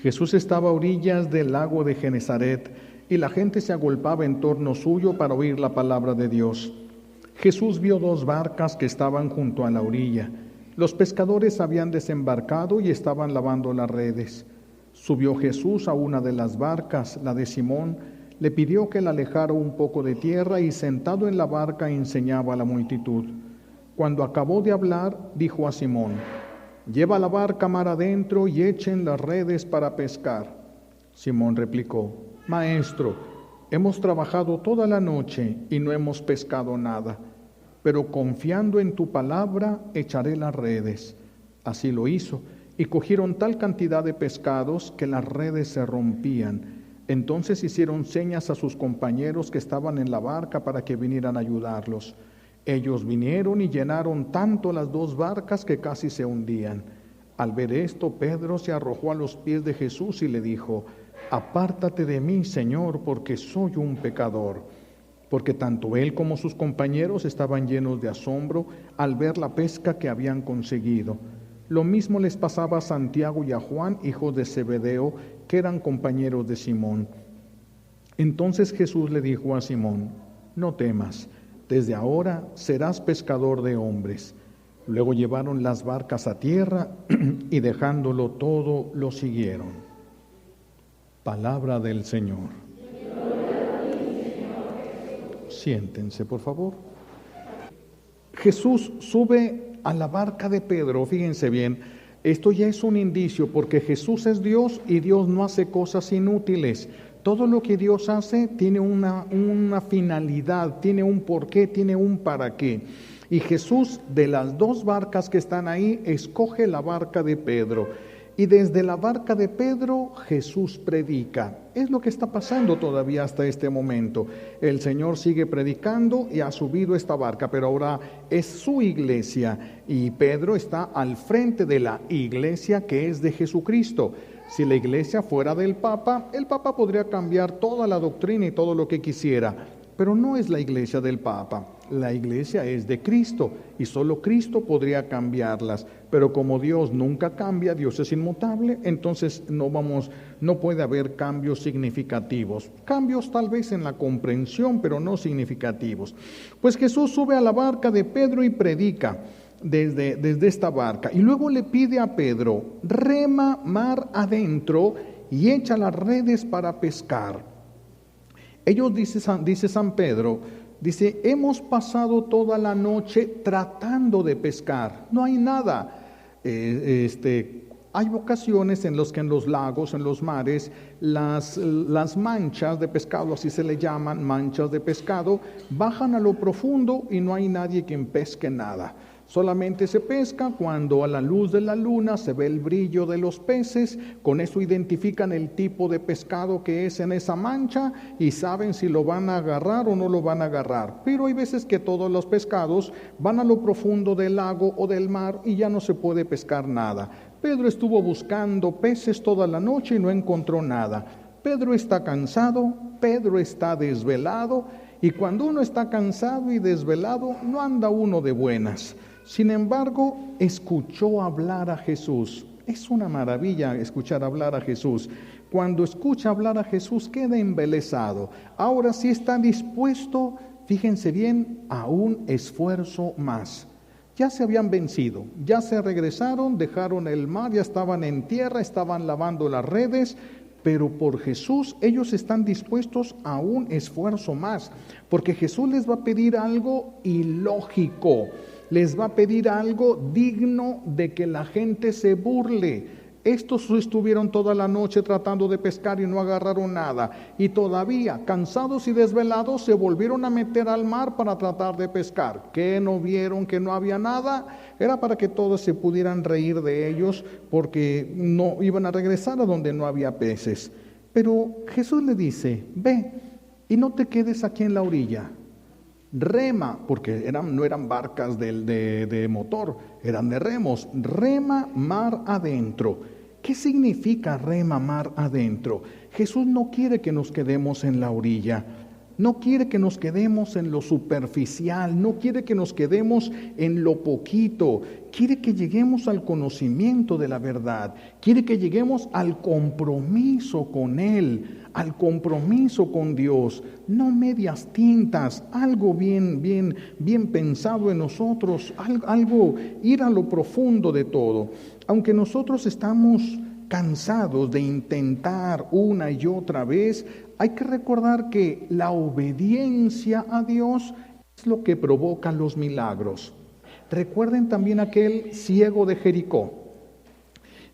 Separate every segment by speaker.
Speaker 1: Jesús estaba a orillas del lago de Genesaret y la gente se agolpaba en torno suyo para oír la palabra de Dios. Jesús vio dos barcas que estaban junto a la orilla. Los pescadores habían desembarcado y estaban lavando las redes. Subió Jesús a una de las barcas, la de Simón, le pidió que la alejara un poco de tierra y sentado en la barca enseñaba a la multitud. Cuando acabó de hablar, dijo a Simón: «Lleva la barca mar adentro y echen las redes para pescar». Simón replicó: «Maestro, hemos trabajado toda la noche y no hemos pescado nada, pero confiando en tu palabra echaré las redes». Así lo hizo, y cogieron tal cantidad de pescados que las redes se rompían. Entonces hicieron señas a sus compañeros que estaban en la barca para que vinieran a ayudarlos. Ellos vinieron y llenaron tanto las dos barcas que casi se hundían. Al ver esto, Pedro se arrojó a los pies de Jesús y le dijo: «Apártate de mí, Señor, porque soy un pecador». Porque tanto él como sus compañeros estaban llenos de asombro al ver la pesca que habían conseguido. Lo mismo les pasaba a Santiago y a Juan, hijos de Zebedeo, que eran compañeros de Simón. Entonces Jesús le dijo a Simón: «No temas, desde ahora serás pescador de hombres». Luego llevaron las barcas a tierra y dejándolo todo, lo siguieron. Palabra del Señor. Siéntense, por favor. Jesús sube a la barca de Pedro. Fíjense bien, esto ya es un indicio, porque Jesús es Dios y Dios no hace cosas inútiles. Todo lo que Dios hace tiene una finalidad, tiene un porqué, tiene un para qué. Y Jesús, de las dos barcas que están ahí, escoge la barca de Pedro. Y desde la barca de Pedro, Jesús predica. Es lo que está pasando todavía hasta este momento. El Señor sigue predicando y ha subido esta barca, pero ahora es su iglesia. Y Pedro está al frente de la iglesia que es de Jesucristo. Si la iglesia fuera del Papa, el Papa podría cambiar toda la doctrina y todo lo que quisiera. Pero no es la iglesia del Papa. La iglesia es de Cristo y solo Cristo podría cambiarlas. Pero como Dios nunca cambia, Dios es inmutable, entonces no puede haber cambios significativos. Cambios tal vez en la comprensión, pero no significativos. Pues Jesús sube a la barca de Pedro y predica desde esta barca. Y luego le pide a Pedro: «Rema mar adentro y echa las redes para pescar». Ellos, dice San Pedro, dice: «Hemos pasado toda la noche tratando de pescar, no hay nada». Hay ocasiones en las que en los lagos, en los mares, las manchas de pescado, así se le llaman, manchas de pescado, bajan a lo profundo y no hay nadie quien pesque nada. Solamente se pesca cuando a la luz de la luna se ve el brillo de los peces. Con eso identifican el tipo de pescado que es en esa mancha y saben si lo van a agarrar o no lo van a agarrar. Pero hay veces que todos los pescados van a lo profundo del lago o del mar y ya no se puede pescar nada. Pedro estuvo buscando peces toda la noche y no encontró nada. Pedro está cansado, Pedro está desvelado, y cuando uno está cansado y desvelado no anda uno de buenas. Sin embargo, escuchó hablar a Jesús. Es una maravilla escuchar hablar a Jesús. Cuando escucha hablar a Jesús queda embelesado. Ahora sí está dispuesto, fíjense bien, a un esfuerzo más. Ya se habían vencido, ya se regresaron, dejaron el mar, ya estaban en tierra, estaban lavando las redes, pero por Jesús ellos están dispuestos a un esfuerzo más, porque Jesús les va a pedir algo ilógico, les va a pedir algo digno de que la gente se burle. Estos estuvieron toda la noche tratando de pescar y no agarraron nada, y todavía, cansados y desvelados, se volvieron a meter al mar para tratar de pescar. ¿Qué no vieron que no había nada? Era para que todos se pudieran reír de ellos, porque no iban a regresar a donde no había peces. Pero Jesús le dice: «Ve y no te quedes aquí en la orilla. Rema», porque no eran barcas de motor, eran de remos. «Rema mar adentro». ¿Qué significa rema mar adentro? Jesús no quiere que nos quedemos en la orilla. No quiere que nos quedemos en lo superficial, no quiere que nos quedemos en lo poquito, quiere que lleguemos al conocimiento de la verdad, quiere que lleguemos al compromiso con Él, al compromiso con Dios, no medias tintas, algo bien pensado en nosotros, algo ir a lo profundo de todo. Aunque nosotros estamos cansados de intentar una y otra vez, hay que recordar que la obediencia a Dios es lo que provoca los milagros. Recuerden también aquel ciego de Jericó.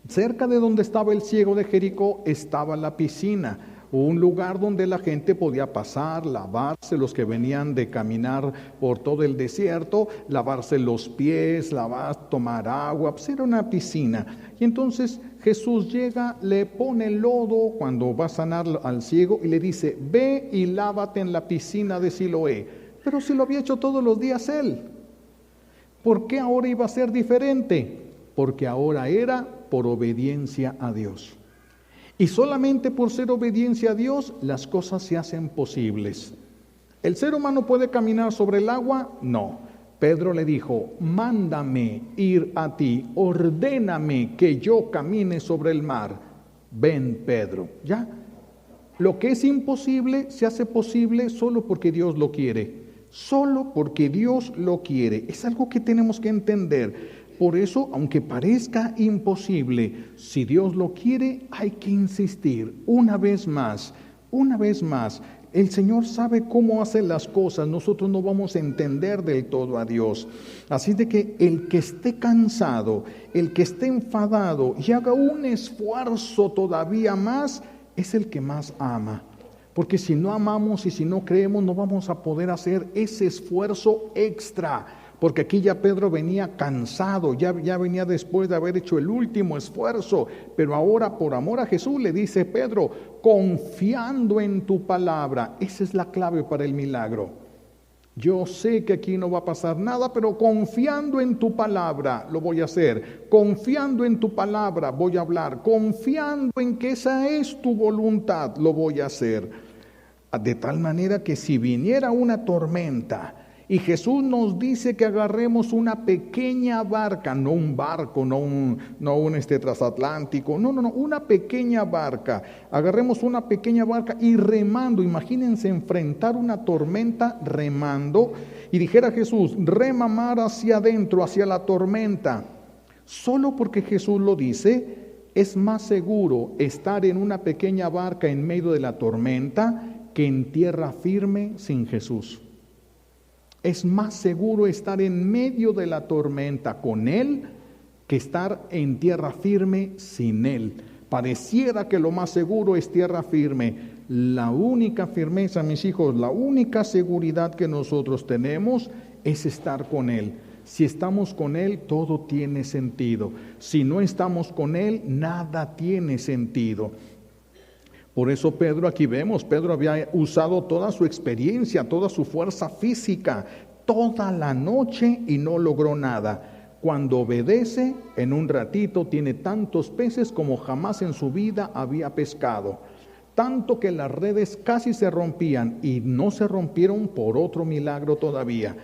Speaker 1: Cerca de donde estaba el ciego de Jericó estaba la piscina, un lugar donde la gente podía pasar, lavarse, los que venían de caminar por todo el desierto, lavarse los pies, tomar agua, pues era una piscina. Y entonces Jesús llega, le pone lodo cuando va a sanar al ciego y le dice, ve y lávate en la piscina de Siloé. Pero si lo había hecho todos los días él, ¿por qué ahora iba a ser diferente? Porque ahora era por obediencia a Dios. Y solamente por ser obediencia a Dios, las cosas se hacen posibles. ¿El ser humano puede caminar sobre el agua? No. Pedro le dijo, mándame ir a ti, ordéname que yo camine sobre el mar. Ven, Pedro. ¿Ya? Lo que es imposible se hace posible solo porque Dios lo quiere. Solo porque Dios lo quiere. Es algo que tenemos que entender. Por eso, aunque parezca imposible, si Dios lo quiere, hay que insistir una vez más. El Señor sabe cómo hacer las cosas, nosotros no vamos a entender del todo a Dios. Así de que el que esté cansado, el que esté enfadado y haga un esfuerzo todavía más, es el que más ama. Porque si no amamos y si no creemos, no vamos a poder hacer ese esfuerzo extra. Porque aquí ya Pedro venía cansado, ya venía después de haber hecho el último esfuerzo, pero ahora por amor a Jesús le dice Pedro, confiando en tu palabra. Esa es la clave para el milagro. Yo sé que aquí no va a pasar nada, pero confiando en tu palabra lo voy a hacer. Confiando en tu palabra voy a hablar. Confiando en que esa es tu voluntad lo voy a hacer. De tal manera que si viniera una tormenta, y Jesús nos dice que agarremos una pequeña barca, no un barco, no un transatlántico, no, una pequeña barca. Agarremos una pequeña barca y remando, imagínense enfrentar una tormenta remando. Y dijera Jesús, rema mar hacia adentro, hacia la tormenta. Solo porque Jesús lo dice, es más seguro estar en una pequeña barca en medio de la tormenta que en tierra firme sin Jesús. Es más seguro estar en medio de la tormenta con Él que estar en tierra firme sin Él. Pareciera que lo más seguro es tierra firme. La única firmeza, mis hijos, la única seguridad que nosotros tenemos es estar con Él. Si estamos con Él, todo tiene sentido. Si no estamos con Él, nada tiene sentido. Por eso Pedro, aquí vemos, Pedro había usado toda su experiencia, toda su fuerza física, toda la noche y no logró nada. Cuando obedece, en un ratito tiene tantos peces como jamás en su vida había pescado. Tanto que las redes casi se rompían y no se rompieron por otro milagro todavía.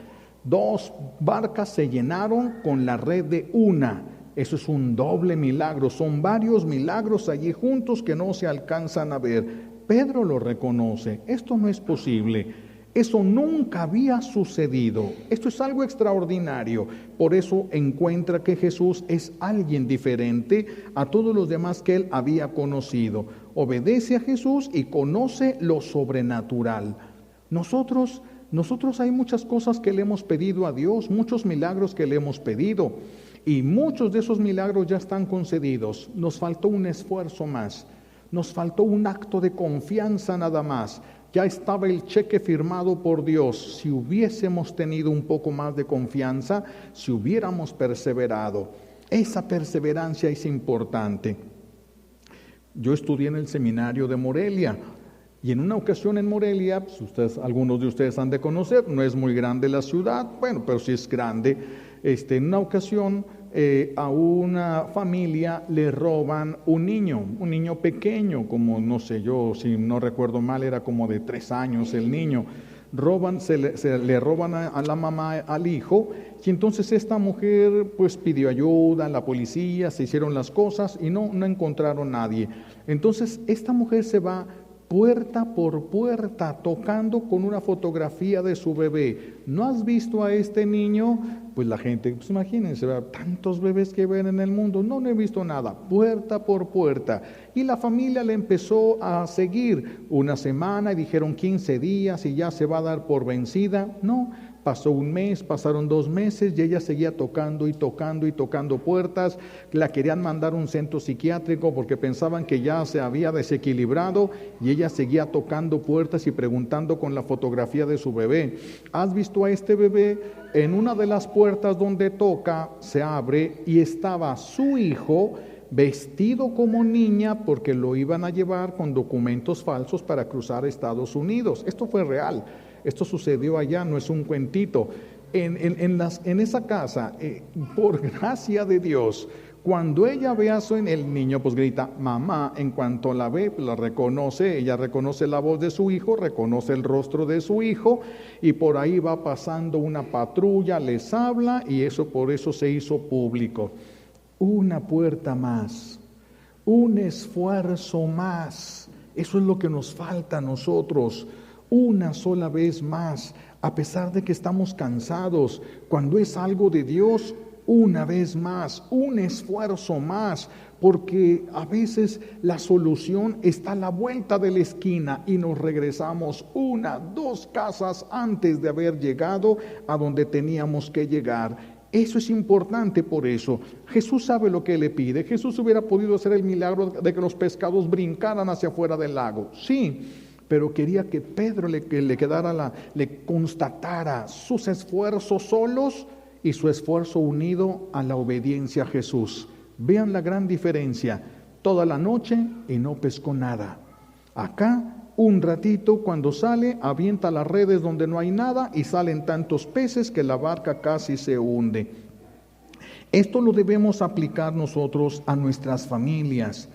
Speaker 1: 2 barcas se llenaron con la red de una. Eso es un doble milagro, son varios milagros allí juntos que no se alcanzan a ver. Pedro lo reconoce, esto no es posible, eso nunca había sucedido, esto es algo extraordinario. Por eso encuentra que Jesús es alguien diferente a todos los demás que él había conocido. Obedece a Jesús y conoce lo sobrenatural. Nosotros hay muchas cosas que le hemos pedido a Dios, muchos milagros que le hemos pedido. Y muchos de esos milagros ya están concedidos. Nos faltó un esfuerzo más. Nos faltó un acto de confianza nada más. Ya estaba el cheque firmado por Dios. Si hubiésemos tenido un poco más de confianza, si hubiéramos perseverado. Esa perseverancia es importante. Yo estudié en el seminario de Morelia. Y en una ocasión en Morelia, pues algunos de ustedes han de conocer, no es muy grande la ciudad, bueno, pero sí es grande. En una ocasión a una familia le roban un niño pequeño, como no sé yo, si no recuerdo mal, era como de 3 años el niño. Se le roban a la mamá, al hijo, y entonces esta mujer pues pidió ayuda, la policía, se hicieron las cosas y no encontraron nadie. Entonces esta mujer se va puerta por puerta tocando con una fotografía de su bebé. ¿No has visto a este niño? Pues la gente, pues imagínense, tantos bebés que ven en el mundo. No he visto nada, puerta por puerta. Y la familia le empezó a seguir una semana y dijeron 15 días y ya se va a dar por vencida. No, pasó un mes, pasaron 2 meses y ella seguía tocando y tocando y tocando puertas. La querían mandar a un centro psiquiátrico porque pensaban que ya se había desequilibrado, y ella seguía tocando puertas y preguntando con la fotografía de su bebé. ¿Has visto a este bebé? En una de las puertas donde toca se abre y estaba su hijo vestido como niña porque lo iban a llevar con documentos falsos para cruzar a Estados Unidos. Esto fue real. Esto sucedió allá, no es un cuentito. En esa casa, por gracia de Dios, cuando ella ve a el niño, pues grita, mamá. En cuanto la ve, la reconoce, ella reconoce la voz de su hijo, reconoce el rostro de su hijo, y por ahí va pasando una patrulla, les habla, y por eso se hizo público. Una puerta más, un esfuerzo más. Eso es lo que nos falta a nosotros. Una sola vez más, a pesar de que estamos cansados, cuando es algo de Dios, una vez más, un esfuerzo más, porque a veces la solución está a la vuelta de la esquina y nos regresamos 1, 2 casas antes de haber llegado a donde teníamos que llegar. Eso es importante. Por eso Jesús sabe lo que le pide. Jesús hubiera podido hacer el milagro de que los pescados brincaran hacia afuera del lago, sí, pero quería que Pedro le constatara sus esfuerzos solos y su esfuerzo unido a la obediencia a Jesús. Vean la gran diferencia. Toda la noche y no pescó nada. Acá un ratito, cuando sale, avienta las redes donde no hay nada y salen tantos peces que la barca casi se hunde. Esto lo debemos aplicar nosotros a nuestras familias.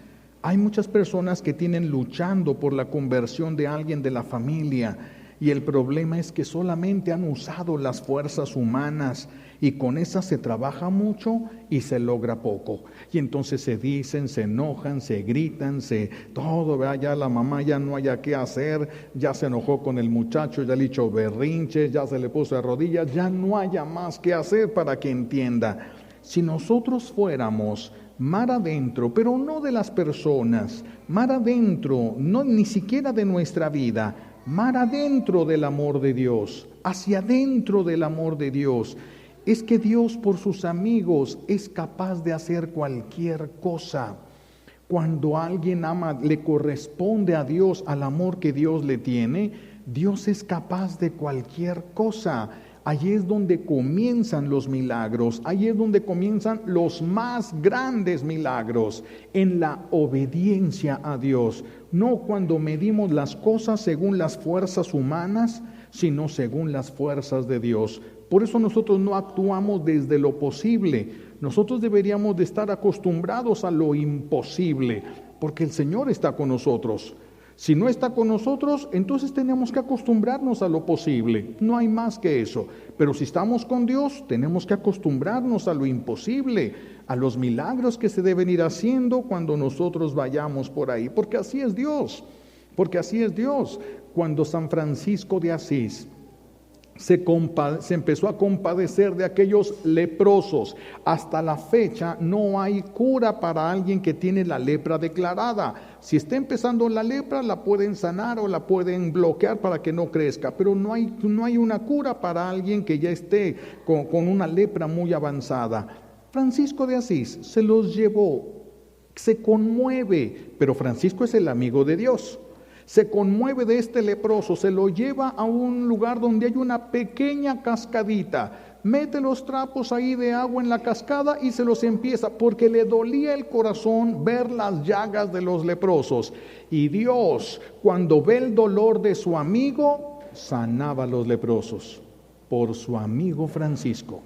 Speaker 1: Hay muchas personas que tienen luchando por la conversión de alguien de la familia, y el problema es que solamente han usado las fuerzas humanas, y con esas se trabaja mucho y se logra poco. Y entonces se dicen, se enojan, se gritan, ya la mamá ya no haya qué hacer, ya se enojó con el muchacho, ya le hizo berrinches, ya se le puso de rodillas, ya no haya más que hacer para que entienda. Si nosotros fuéramos mar adentro, pero no de las personas, mar adentro, no ni siquiera de nuestra vida, mar adentro del amor de Dios, hacia adentro del amor de Dios, es que Dios por sus amigos es capaz de hacer cualquier cosa. Cuando alguien ama, le corresponde a Dios, al amor que Dios le tiene, Dios es capaz de cualquier cosa. Allí es donde comienzan los milagros, allí es donde comienzan los más grandes milagros, en la obediencia a Dios. No cuando medimos las cosas según las fuerzas humanas, sino según las fuerzas de Dios. Por eso nosotros no actuamos desde lo posible. Nosotros deberíamos de estar acostumbrados a lo imposible, porque el Señor está con nosotros. Si no está con nosotros, entonces tenemos que acostumbrarnos a lo posible. No hay más que eso. Pero si estamos con Dios, tenemos que acostumbrarnos a lo imposible, a los milagros que se deben ir haciendo cuando nosotros vayamos por ahí. Porque así es Dios. Porque así es Dios. Cuando San Francisco de Asís se empezó a compadecer de aquellos leprosos, hasta la fecha no hay cura para alguien que tiene la lepra declarada. Si está empezando la lepra, la pueden sanar o la pueden bloquear para que no crezca, pero no hay una cura para alguien que ya esté con una lepra muy avanzada. Francisco de Asís se los llevó, se conmueve, pero Francisco es el amigo de Dios. Se conmueve de este leproso, se lo lleva a un lugar donde hay una pequeña cascadita, mete los trapos ahí de agua en la cascada y se los empieza, porque le dolía el corazón ver las llagas de los leprosos. Y Dios, cuando ve el dolor de su amigo, sanaba a los leprosos, por su amigo Francisco.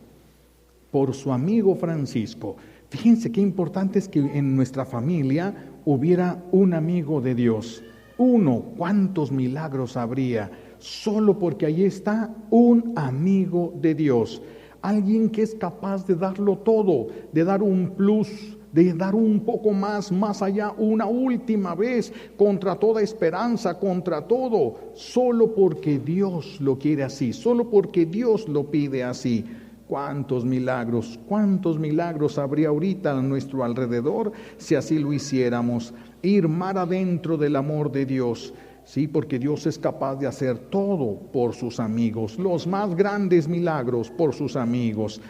Speaker 1: por su amigo Francisco. Fíjense qué importante es que en nuestra familia hubiera un amigo de Dios. Uno, ¿cuántos milagros habría? Solo porque ahí está un amigo de Dios. Alguien que es capaz de darlo todo, de dar un plus, de dar un poco más allá, una última vez, contra toda esperanza, contra todo, solo porque Dios lo quiere así, solo porque Dios lo pide así. ¿Cuántos milagros habría ahorita a nuestro alrededor si así lo hiciéramos? Ir mar adentro del amor de Dios. Sí, porque Dios es capaz de hacer todo por sus amigos, los más grandes milagros por sus amigos.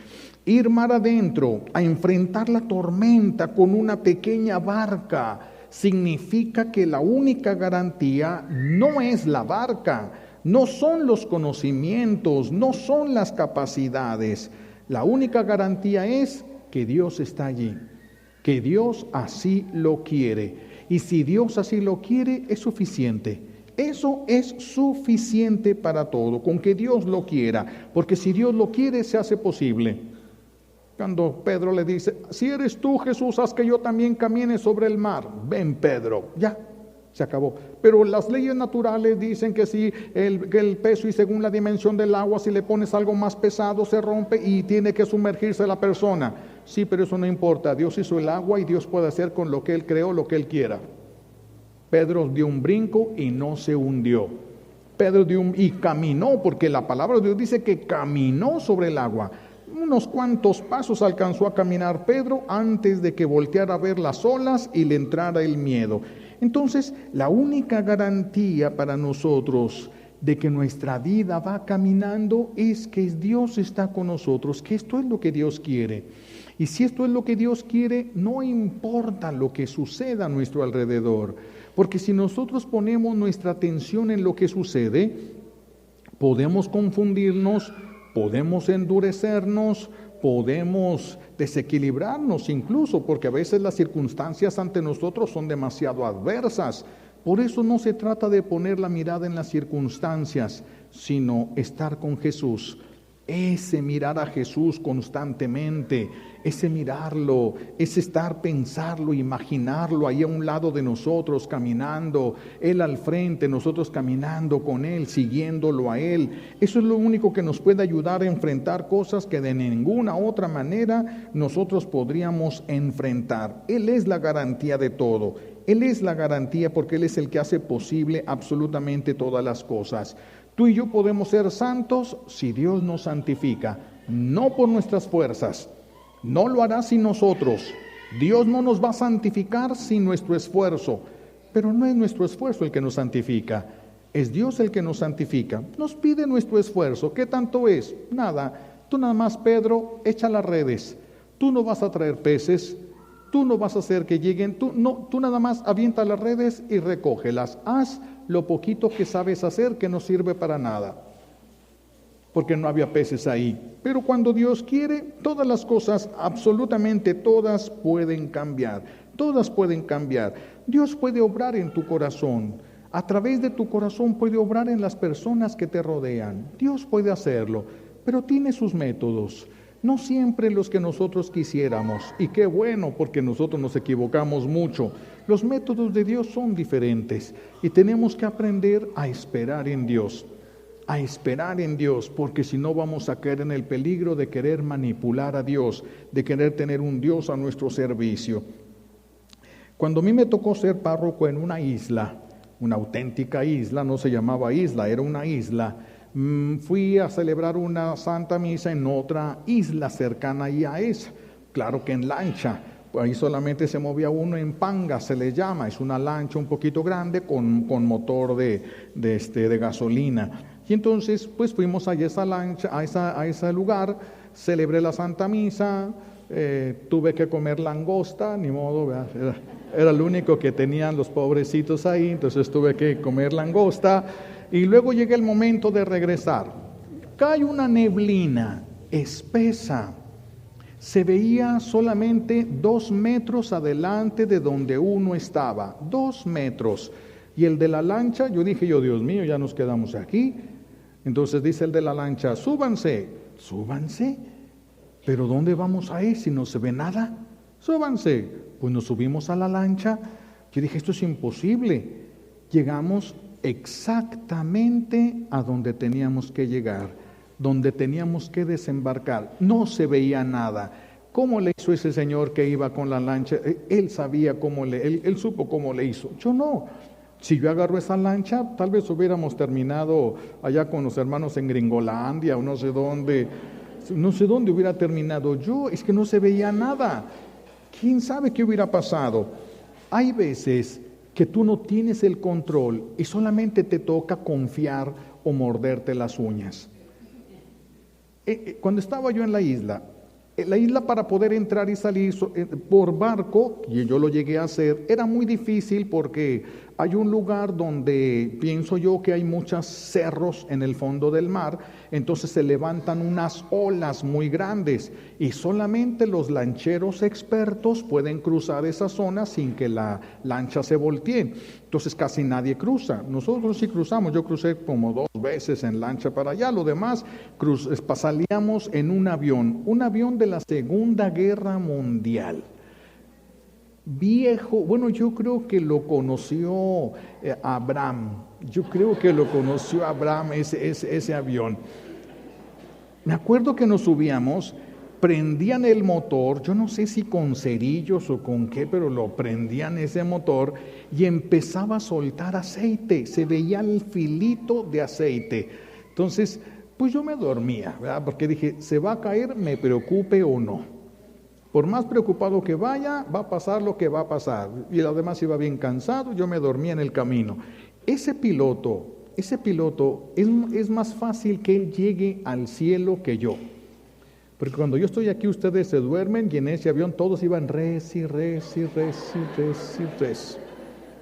Speaker 1: Ir mar adentro, a enfrentar la tormenta con una pequeña barca, significa que la única garantía no es la barca, no son los conocimientos, no son las capacidades. La única garantía es que Dios está allí, que Dios así lo quiere. Y si Dios así lo quiere, es suficiente. Eso es suficiente para todo, con que Dios lo quiera, porque si Dios lo quiere, se hace posible. Cuando Pedro le dice, si eres tú, Jesús, haz que yo también camine sobre el mar. Ven, Pedro, ya, se acabó. Pero las leyes naturales dicen que si el peso y según la dimensión del agua, si le pones algo más pesado, se rompe y tiene que sumergirse la persona. Sí, pero eso no importa. Dios hizo el agua y Dios puede hacer con lo que Él creó, lo que Él quiera. Pedro dio un brinco y no se hundió. Pedro y caminó, porque la palabra de Dios dice que caminó sobre el agua. Unos cuantos pasos alcanzó a caminar Pedro antes de que volteara a ver las olas y le entrara el miedo. Entonces, la única garantía para nosotros de que nuestra vida va caminando es que Dios está con nosotros, que esto es lo que Dios quiere. Y si esto es lo que Dios quiere, no importa lo que suceda a nuestro alrededor, porque si nosotros ponemos nuestra atención en lo que sucede, podemos confundirnos, podemos endurecernos, podemos desequilibrarnos incluso, porque a veces las circunstancias ante nosotros son demasiado adversas. Por eso no se trata de poner la mirada en las circunstancias, sino estar con Jesús. Ese mirar a Jesús constantemente, ese mirarlo, ese pensarlo, imaginarlo ahí a un lado de nosotros caminando, Él al frente, nosotros caminando con Él, siguiéndolo a Él. Eso es lo único que nos puede ayudar a enfrentar cosas que de ninguna otra manera nosotros podríamos enfrentar. Él es la garantía de todo. Él es la garantía porque Él es el que hace posible absolutamente todas las cosas. Tú y yo podemos ser santos si Dios nos santifica, no por nuestras fuerzas. No lo hará sin nosotros. Dios no nos va a santificar sin nuestro esfuerzo, pero no es nuestro esfuerzo el que nos santifica, es Dios el que nos santifica. Nos pide nuestro esfuerzo. ¿Qué tanto es? Nada. Tú nada más, Pedro, echa las redes. Tú no vas a traer peces, tú no vas a hacer que lleguen, tú nada más avienta las redes y recógelas. Haz lo poquito que sabes hacer, que no sirve para nada, porque no había peces ahí. Pero cuando Dios quiere, todas las cosas, absolutamente todas pueden cambiar. Todas pueden cambiar. Dios puede obrar en tu corazón. A través de tu corazón puede obrar en las personas que te rodean. Dios puede hacerlo, pero tiene sus métodos. No siempre los que nosotros quisiéramos. Y qué bueno, porque nosotros nos equivocamos mucho. Los métodos de Dios son diferentes y tenemos que aprender a esperar en Dios. A esperar en Dios, porque si no vamos a caer en el peligro de querer manipular a Dios, de querer tener un Dios a nuestro servicio. Cuando a mí me tocó ser párroco en una isla, una auténtica isla, no se llamaba isla, era una isla, fui a celebrar una santa misa en otra isla cercana a esa, claro que en lancha. Ahí solamente se movía uno en panga, se le llama, es una lancha un poquito grande con motor de gasolina. Y entonces pues fuimos a esa lancha, a ese lugar, celebré la Santa Misa, tuve que comer langosta, ni modo, era lo único que tenían los pobrecitos ahí, entonces tuve que comer langosta. Y luego llega el momento de regresar. Cae una neblina espesa. Se veía solamente 2 metros adelante de donde uno estaba, 2 metros. Y el de la lancha, yo dije, Dios mío, ya nos quedamos aquí. Entonces dice el de la lancha, súbanse. pero ¿dónde vamos a ir si no se ve nada? Súbanse. Pues nos subimos a la lancha. Yo dije, esto es imposible. Llegamos exactamente a donde teníamos que llegar, donde teníamos que desembarcar. No se veía nada. ¿Cómo le hizo ese señor que iba con la lancha? Él sabía cómo él supo cómo le hizo. Yo no. Si yo agarro esa lancha, tal vez hubiéramos terminado allá con los hermanos en Gringolandia o no sé dónde hubiera terminado yo. Es que no se veía nada. ¿Quién sabe qué hubiera pasado? Hay veces que tú no tienes el control y solamente te toca confiar o morderte las uñas. Cuando estaba yo en la isla para poder entrar y salir por barco, y yo lo llegué a hacer, era muy difícil porque hay un lugar donde pienso yo que hay muchos cerros en el fondo del mar, entonces se levantan unas olas muy grandes y solamente los lancheros expertos pueden cruzar esa zona sin que la lancha se voltee. Entonces casi nadie cruza. Nosotros sí cruzamos, yo crucé como 2 veces en lancha para allá, lo demás salíamos en un avión de la Segunda Guerra Mundial. Viejo, bueno, yo creo que lo conoció Abraham, ese avión. Me acuerdo que nos subíamos, prendían el motor, yo no sé si con cerillos o con qué, pero lo prendían ese motor y empezaba a soltar aceite, se veía el filito de aceite. Entonces, pues yo me dormía, ¿verdad? Porque dije, ¿se va a caer, me preocupe o no? Por más preocupado que vaya, va a pasar lo que va a pasar. Y además iba bien cansado, yo me dormía en el camino. Ese piloto es más fácil que él llegue al cielo que yo. Porque cuando yo estoy aquí, ustedes se duermen y en ese avión todos iban res.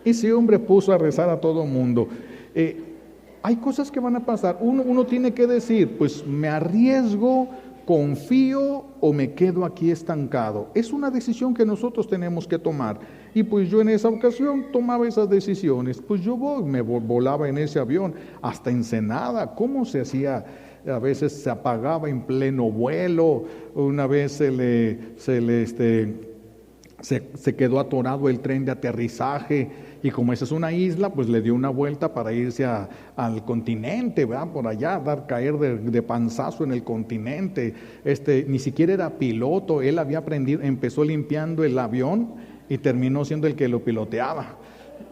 Speaker 1: Ese hombre puso a rezar a todo mundo. Hay cosas que van a pasar. Uno tiene que decir, pues me arriesgo, confío o me quedo aquí estancado. Es una decisión que nosotros tenemos que tomar. Y pues yo en esa ocasión tomaba esas decisiones. Pues yo me volaba en ese avión hasta Ensenada. ¿Cómo se hacía? A veces se apagaba en pleno vuelo. Una vez se quedó atorado el tren de aterrizaje. Y como esa es una isla, pues le dio una vuelta para irse al continente, ¿verdad? Por allá, caer de panzazo en el continente. Ni siquiera era piloto, él había aprendido, empezó limpiando el avión y terminó siendo el que lo piloteaba.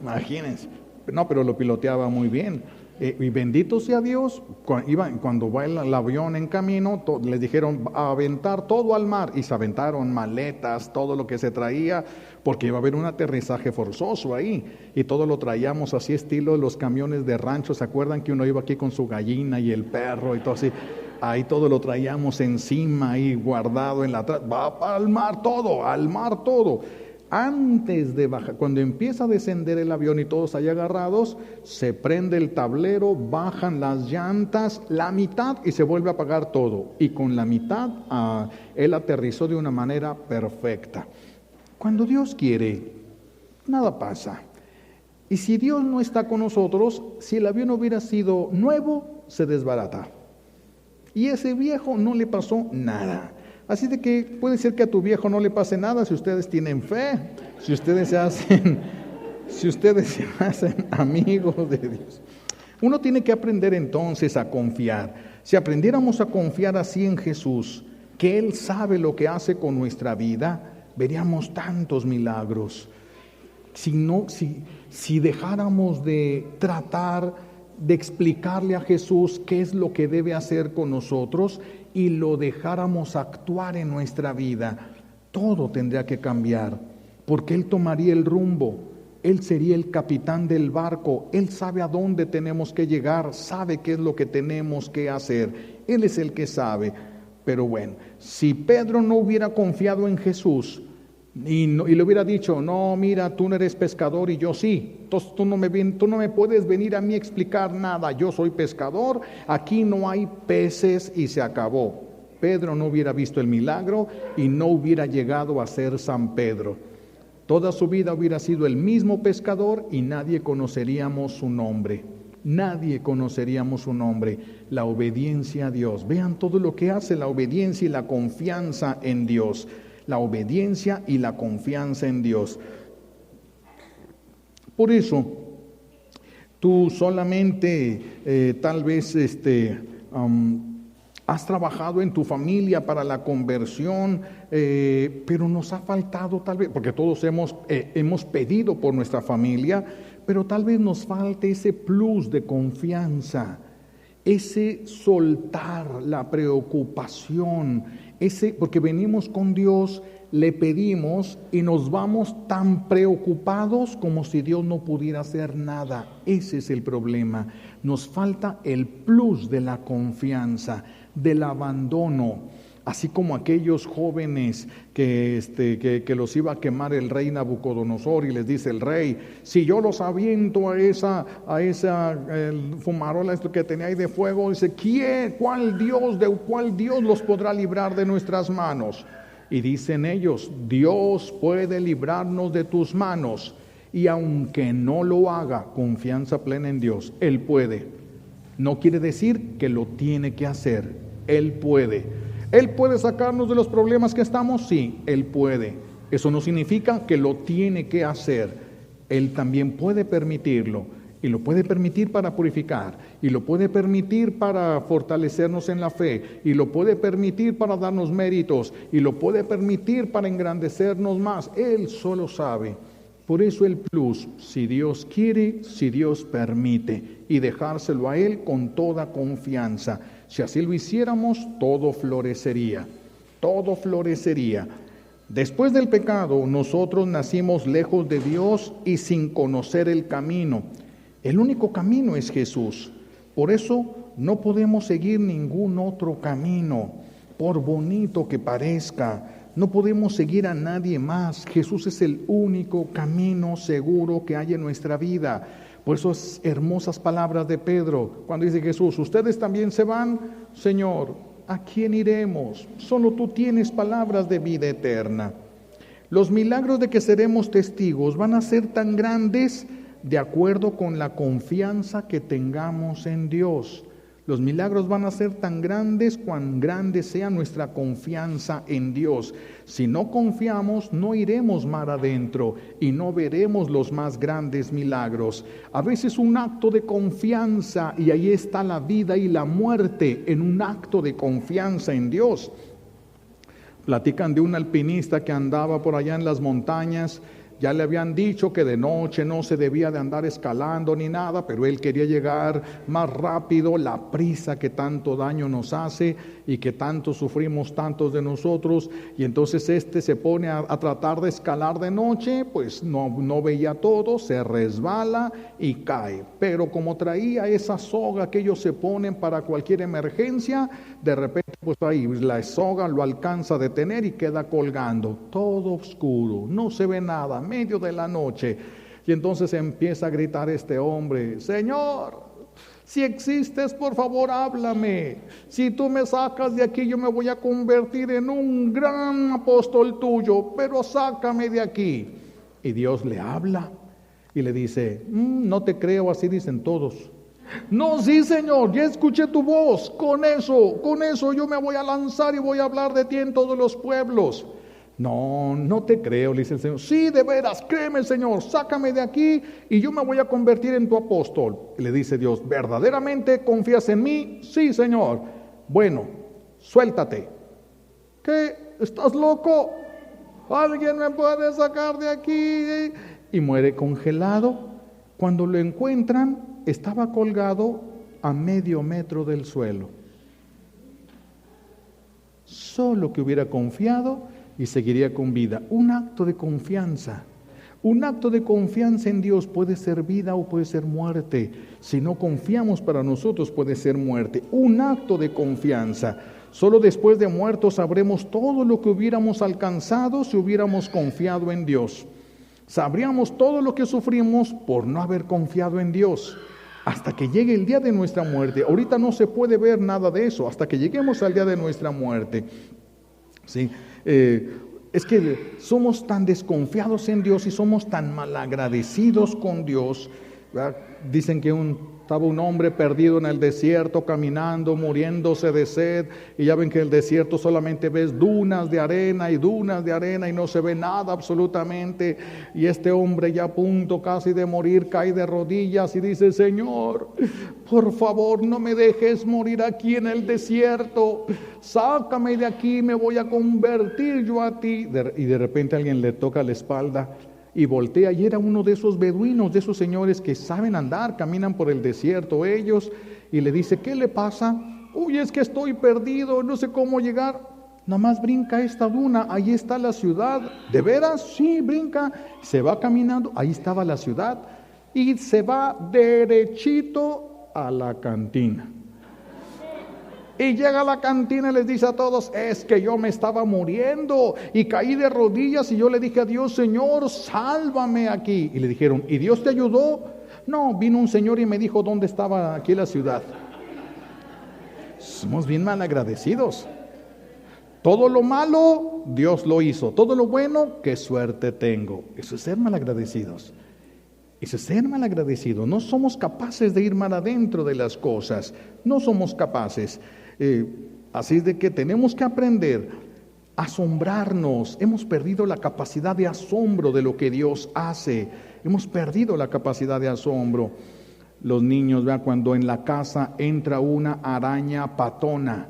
Speaker 1: Imagínense. No, pero lo piloteaba muy bien. Y bendito sea Dios, cuando va el avión en camino, les dijeron a aventar todo al mar, y se aventaron maletas, todo lo que se traía, porque iba a haber un aterrizaje forzoso ahí, y todo lo traíamos así estilo de los camiones de rancho. ¿Se acuerdan que uno iba aquí con su gallina y el perro y todo así? Ahí todo lo traíamos encima, ahí guardado en la va al mar todo. Antes de bajar, cuando empieza a descender el avión y todos ahí agarrados, se prende el tablero, bajan las llantas, la mitad, y se vuelve a apagar todo. Y con la mitad, él aterrizó de una manera perfecta. Cuando Dios quiere, nada pasa. Y si Dios no está con nosotros, si el avión hubiera sido nuevo, se desbarata. Y ese viejo no le pasó nada. Así de que puede ser que a tu viejo no le pase nada si ustedes tienen fe, si ustedes se hacen amigos de Dios. Uno tiene que aprender entonces a confiar. Si aprendiéramos a confiar así en Jesús, que Él sabe lo que hace con nuestra vida, veríamos tantos milagros. Si dejáramos de tratar de explicarle a Jesús qué es lo que debe hacer con nosotros y lo dejáramos actuar en nuestra vida, todo tendría que cambiar, porque Él tomaría el rumbo, Él sería el capitán del barco, Él sabe a dónde tenemos que llegar, sabe qué es lo que tenemos que hacer, Él es el que sabe. Pero bueno, si Pedro no hubiera confiado en Jesús y le hubiera dicho, no, mira, tú no eres pescador y yo sí, entonces tú no me puedes venir a mí a explicar nada, yo soy pescador, aquí no hay peces y se acabó. Pedro no hubiera visto el milagro y no hubiera llegado a ser San Pedro. Toda su vida hubiera sido el mismo pescador y nadie conoceríamos su nombre. nadie conoceríamos su nombre. La obediencia a Dios. Vean todo lo que hace la obediencia y la confianza en Dios. La obediencia y la confianza en Dios. Por eso, tú solamente tal vez has trabajado en tu familia para la conversión, pero nos ha faltado tal vez, porque todos hemos pedido por nuestra familia, pero tal vez nos falte ese plus de confianza, ese soltar la preocupación, porque venimos con Dios, le pedimos y nos vamos tan preocupados como si Dios no pudiera hacer nada. Ese es el problema. Nos falta el plus de la confianza, del abandono. Así como aquellos jóvenes que los iba a quemar el rey Nabucodonosor, y les dice el rey: si yo los aviento a esa fumarola que tenía ahí de fuego, dice, ¿cuál Dios los podrá librar de nuestras manos? Y dicen ellos: Dios puede librarnos de tus manos. Y aunque no lo haga, confianza plena en Dios, Él puede. No quiere decir que lo tiene que hacer. Él puede. ¿Él puede sacarnos de los problemas que estamos? Sí, Él puede. Eso no significa que lo tiene que hacer. Él también puede permitirlo. Y lo puede permitir para purificar. Y lo puede permitir para fortalecernos en la fe. Y lo puede permitir para darnos méritos. Y lo puede permitir para engrandecernos más. Él solo sabe. Por eso el plus, si Dios quiere, si Dios permite. Y dejárselo a Él con toda confianza. Si así lo hiciéramos, todo florecería. Todo florecería. Después del pecado, nosotros nacimos lejos de Dios y sin conocer el camino. El único camino es Jesús. Por eso no podemos seguir ningún otro camino, por bonito que parezca. No podemos seguir a nadie más. Jesús es el único camino seguro que hay en nuestra vida. Por eso es hermosas palabras de Pedro, cuando dice Jesús: ¿ustedes también se van? Señor, ¿a quién iremos? Solo tú tienes palabras de vida eterna. Los milagros de que seremos testigos van a ser tan grandes de acuerdo con la confianza que tengamos en Dios. Los milagros van a ser tan grandes cuán grande sea nuestra confianza en Dios. Si no confiamos, no iremos mar adentro y no veremos los más grandes milagros. A veces un acto de confianza, y ahí está la vida y la muerte en un acto de confianza en Dios. Platican de un alpinista que andaba por allá en las montañas. Ya le habían dicho que de noche no se debía de andar escalando ni nada, pero él quería llegar más rápido. La prisa que tanto daño nos hace y que tanto sufrimos tantos de nosotros. Y entonces se pone a tratar de escalar de noche, pues no veía todo, se resbala y cae. Pero como traía esa soga que ellos se ponen para cualquier emergencia, de repente pues ahí la soga lo alcanza a detener y queda colgando, todo oscuro, no se ve nada, medio de la noche. Y entonces empieza a gritar este hombre: Señor, si existes, por favor háblame. Si tú me sacas de aquí, yo me voy a convertir en un gran apóstol tuyo, pero sácame de aquí. Y Dios le habla y le dice: no te creo. Así dicen todos. No, sí, Señor, ya escuché tu voz. Con eso yo me voy a lanzar y voy a hablar de ti en todos los pueblos. No te creo, le dice el Señor. Sí, de veras, créeme, Señor, sácame de aquí y yo me voy a convertir en tu apóstol. Y le dice Dios: ¿verdaderamente confías en mí? Sí, Señor. Bueno, suéltate. ¿Qué? ¿Estás loco? ¿Alguien me puede sacar de aquí? Y muere congelado. Cuando lo encuentran, estaba colgado a medio metro del suelo. Solo que hubiera confiado y seguiría con vida. Un acto de confianza. Un acto de confianza en Dios puede ser vida o puede ser muerte. Si no confiamos, para nosotros puede ser muerte. Un acto de confianza. Solo después de muertos sabremos todo lo que hubiéramos alcanzado si hubiéramos confiado en Dios. Sabríamos todo lo que sufrimos por no haber confiado en Dios. Hasta que llegue el día de nuestra muerte. Ahorita no se puede ver nada de eso. Hasta que lleguemos al día de nuestra muerte. ¿Sí? Es que somos tan desconfiados en Dios y somos tan malagradecidos con Dios, ¿verdad? Dicen que un Estaba un hombre perdido en el desierto, caminando, muriéndose de sed. Y ya ven que en el desierto solamente ves dunas de arena y no se ve nada absolutamente. Y este hombre ya a punto casi de morir, cae de rodillas y dice: Señor, por favor, no me dejes morir aquí en el desierto. Sácame de aquí, me voy a convertir yo a ti. Y de repente alguien le toca la espalda y voltea, y era uno de esos beduinos, de esos señores que saben andar, caminan por el desierto ellos, y le dice: ¿qué le pasa? Uy, es que estoy perdido, no sé cómo llegar. Nada más brinca esta duna, ahí está la ciudad. ¿De veras? Sí, brinca, se va caminando, ahí estaba la ciudad, y se va derechito a la cantina. Y llega a la cantina y les dice a todos: es que yo me estaba muriendo y caí de rodillas y yo le dije a Dios: Señor, sálvame aquí. Y le dijeron: ¿y Dios te ayudó? No, vino un señor y me dijo dónde estaba aquí la ciudad. Somos bien malagradecidos. Todo lo malo, Dios lo hizo. Todo lo bueno, qué suerte tengo. Eso es ser malagradecidos. Eso es ser malagradecido. No somos capaces de ir mal adentro de las cosas. No somos capaces. Así es de que tenemos que aprender a asombrarnos. Hemos perdido la capacidad de asombro de lo que Dios hace. Hemos perdido la capacidad de asombro. Los niños, vean, cuando en la casa entra una araña patona,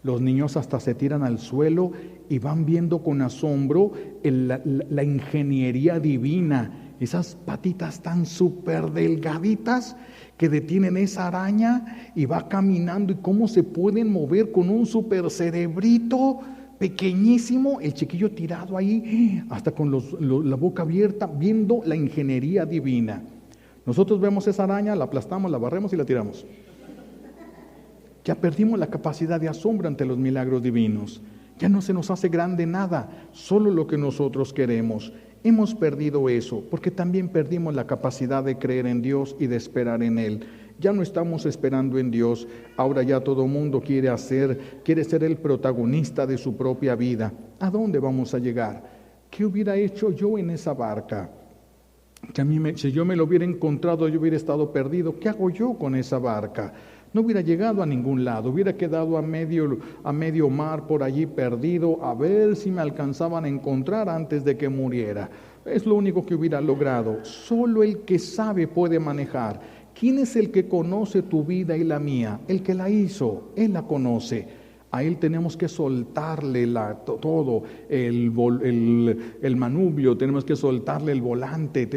Speaker 1: los niños hasta se tiran al suelo y van viendo con asombro la ingeniería divina. Esas patitas tan súper delgaditas que detienen esa araña y va caminando, y cómo se pueden mover con un súper cerebrito pequeñísimo, el chiquillo tirado ahí, hasta con la boca abierta, viendo la ingeniería divina. Nosotros vemos esa araña, la aplastamos, la barremos y la tiramos. Ya perdimos la capacidad de asombro ante los milagros divinos. Ya no se nos hace grande nada, solo lo que nosotros queremos. Hemos perdido eso, porque también perdimos la capacidad de creer en Dios y de esperar en Él. Ya no estamos esperando en Dios, ahora ya todo mundo quiere ser el protagonista de su propia vida. ¿A dónde vamos a llegar? ¿Qué hubiera hecho yo en esa barca? Si yo me lo hubiera encontrado, yo hubiera estado perdido. ¿Qué hago yo con esa barca? No hubiera llegado a ningún lado, hubiera quedado a medio mar por allí perdido, a ver si me alcanzaban a encontrar antes de que muriera. Es lo único que hubiera logrado. Solo el que sabe puede manejar. ¿Quién es el que conoce tu vida y la mía? El que la hizo, Él la conoce. A Él tenemos que soltarle todo, el manubrio, tenemos que soltarle el volante,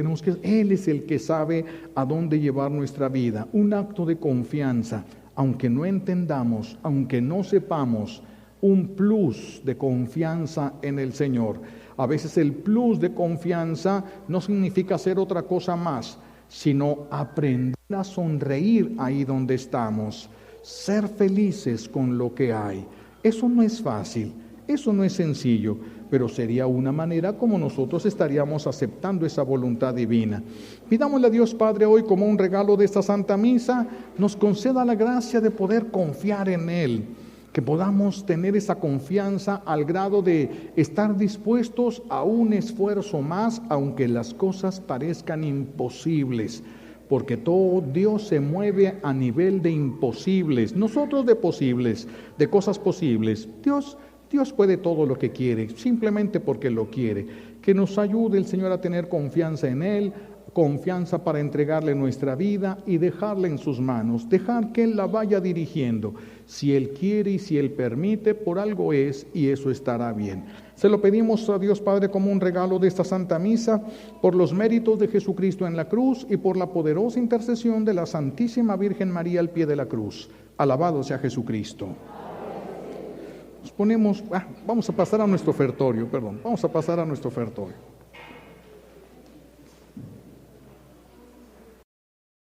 Speaker 1: Él es el que sabe a dónde llevar nuestra vida. Un acto de confianza, aunque no entendamos, aunque no sepamos, un plus de confianza en el Señor. A veces el plus de confianza no significa hacer otra cosa más, sino aprender a sonreír ahí donde estamos. Ser felices con lo que hay. Eso no es fácil, eso no es sencillo, pero sería una manera como nosotros estaríamos aceptando esa voluntad divina. Pidámosle a Dios Padre hoy, como un regalo de esta Santa Misa, nos conceda la gracia de poder confiar en Él, que podamos tener esa confianza al grado de estar dispuestos a un esfuerzo más, aunque las cosas parezcan imposibles. Porque todo Dios se mueve a nivel de imposibles, nosotros de posibles, de cosas posibles. Dios puede todo lo que quiere, simplemente porque lo quiere. Que nos ayude el Señor a tener confianza en Él, confianza para entregarle nuestra vida y dejarla en sus manos, dejar que Él la vaya dirigiendo. Si Él quiere y si Él permite, por algo es, y eso estará bien. Se lo pedimos a Dios Padre como un regalo de esta Santa Misa, por los méritos de Jesucristo en la cruz y por la poderosa intercesión de la Santísima Virgen María al pie de la cruz. Alabado sea Jesucristo. Vamos a pasar a nuestro ofertorio,